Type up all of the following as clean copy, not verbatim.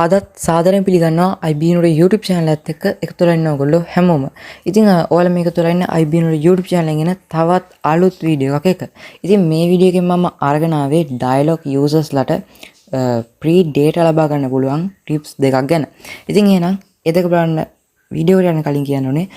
අදත් සාදරයෙන් පිළිගන්නවා INURA YouTube channel එකත් එක්ක එකතු වෙලා ඉන්න ඔයගොල්ලෝ හැමෝම. ඉතින් ඔයාලා මේක තුළ ඉන්න INURA YouTube channel එකෙන් තවත් අලුත් වීඩියෝ එකක් එක. ඉතින් මේ වීඩියෝ එකෙන් මම අරගෙන ආවේ Dialog users ලට free data ලබා ගන්න පුළුවන් tips දෙකක් ගැන. ඉතින් එහෙනම් ඒ දෙක බලන්න වීඩියෝ එකට යන්න කලින් කියන්න ඕනේ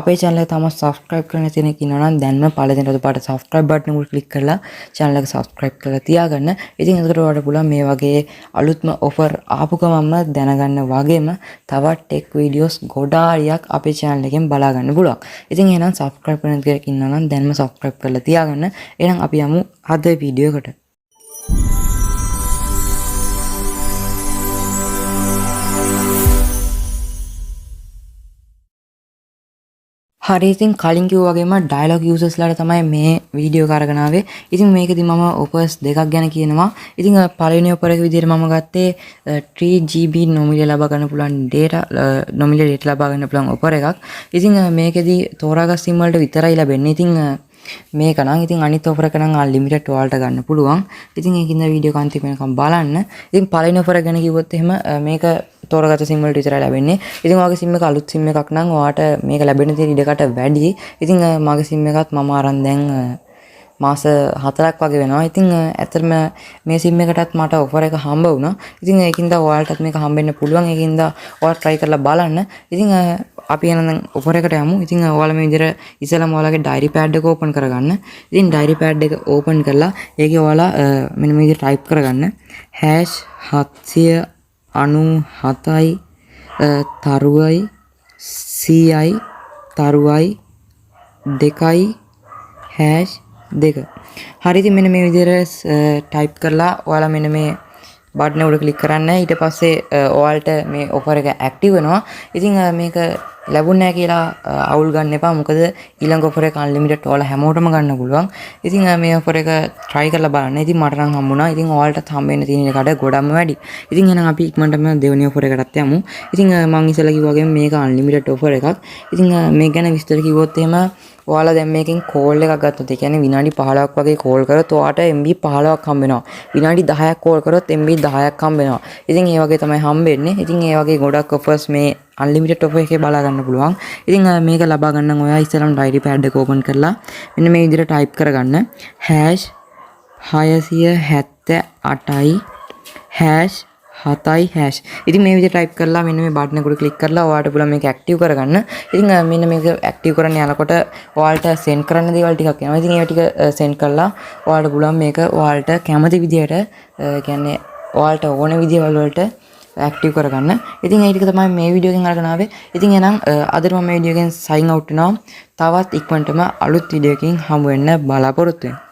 අපේ channel එක තාම subscribe කරන්න තියෙන කෙනා නම් දැන්ම පළවෙනි රතු පාට subscribe button එක click කරලා channel එක subscribe කරලා තියාගන්න. ඉතින් එතකොට ඔයාලට පුළුවන් මේ වගේ අලුත්ම offer ආපු ගමන්ම දැනගන්න වගේම තවත් tech videos ගොඩාරියක් අපේ channel එකෙන් බලා ගන්න පුළුවන්. ඉතින් එහෙනම් subscribe කරන්න කෙනෙක් ඉන්නවා නම් දැන්ම subscribe කරලා තියාගන්න. එහෙනම් අපි යමු අද වීඩියෝ එකට. හරි ඉතින් කලින් කිව්වා වගේම Dialog users ලාට තමයි මේ වීඩියෝ එක අරගෙන ආවේ. ඉතින් මේකෙදි මම offers දෙකක් ගැන කියනවා. ඉතින් පළවෙනි offer එක විදිහට මම ගත්තේ 3GB nominal ලබා ගන්න පුළුවන් nominal data ලබා ගන්න පුළුවන් offer එකක්. ඉතින් මේකෙදි තෝරාගත් SIM වලට විතරයි ලැබෙන්නේ. ඉතින් මේක නම් ඉතින් අනිත් offer එක නම් unlimited ඔයාලට ගන්න පුළුවන්. ඉතින් ඒකින්ද වීඩියෝ කාන්ති වෙනකම් බලන්න. ඉතින් පළවෙනි offer එක ගැන කිව්වොත් එහෙම මේක තෝරාගත්ත SIM වලට විතරයි ලැබෙන්නේ. ඉතින් ඔයාගේ SIM එක අලුත් SIM එකක් නම් ඔයාට මේක ලැබෙන තියෙන ඉඩකට වැඩි. ඉතින් මගේ SIM එකත් මම අරන් දැන් මාස 4ක් වගේ වෙනවා. ඉතින් ඇත්තටම මේ SIM එකටත් මට offer එක හම්බ වුණා. ඉතින් ඒකින්ද ඔයාලටත් මේක හම්බෙන්න පුළුවන්. ඒකින්ද ඔයාලා try කරලා බලන්න. ඉතින් අපි යන offer එකට යමු. ඉතින් ඔයාලා මේ විදිහට ඉස්සෙල්ලාම ඔයාලගේ diary pad එක open කරගන්න. ඉතින් diary pad එක open කරලා ඒකේ ඔයාලා මෙන්න මේ විදිහට type කරගන්න #787 හරි ඉතින් මෙන්න මේ විදිහට type කරලා ඔයාලා මෙන්න මේ බටන් එක උඩ ක්ලික් කරන්න. ඊට පස්සේ ඔයාලට මේ offer එක active වෙනවා. ඉතින් මේක ලැබුණ නැහැ කියලා අවුල් ගන්න එපා. මොකද ඊළඟ offer එක unlimited ඔයාලා හැමෝටම ගන්න පුළුවන්. ඉතින් මේ offer එක try කරලා බලන්න. ඉතින් මට නම් හම්බුණා. ඉතින් ඔයාලටත් හම්බෙන්න තියෙන එකට ගොඩක්ම වැඩි. ඉතින් එහෙනම් අපි ඉක්මනටම දෙවෙනි offer එකටත් යමු. ඉතින් මම ඉස්සෙල්ලා කිව්වා වගේම මේක unlimited offer එකක්. ඉතින් මේක ගැන විස්තර කිව්වොත් එහෙම ඔයාලා දැන් මේකෙන් කෝල් එකක් ගත්තොත් ඒ කියන්නේ විනාඩි 15ක් වගේ කෝල් කරොත් ඔයාට MB 15ක් හම්බ වෙනවා. විනාඩි 10ක් කෝල් කරොත් MB 10ක් හම්බ වෙනවා. ඉතින් ඒ වගේ තමයි හම්බෙන්නේ. ඉතින් ඒ වගේ ගොඩක් offers මේ unlimited offer එකේ බලා ගන්න පුළුවන්. ඉතින් මේක ලබා ගන්න නම් ඔයා ඉස්සෙල්ලාම diary pad එක open කරලා මෙන්න මේ විදිහට type කරගන්න #678යි #7යි#. ඉතින් මේ විදිහට type කරලා මෙන්න මේ බටන් එක උඩ click කරලා ඔයාලට පුළුවන් මේක active කරගන්න. ඉතින් මෙන්න මේක active කරන්න යනකොට ඔයාලට send කරන්න දේවල් ටිකක් එනවා. ඉතින් ඒවා ටික send කරලා ඔයාලට පුළුවන් මේක ඔයාලට කැමති විදිහට කියන්නේ ඔයාලට ඕන විදිහවල වලට active කරගන්න. ඉතින් ඒ ටික තමයි මේ වීඩියෝ එකෙන් අරගෙන ආවේ. ඉතින් එහෙනම් අද මම මේ වීඩියෝ එකෙන් sign out වෙනවා. තවත් ඉක්මනටම අලුත් වීඩියෝ එකකින් හමු වෙන්න බලාපොරොත්තු වෙනවා.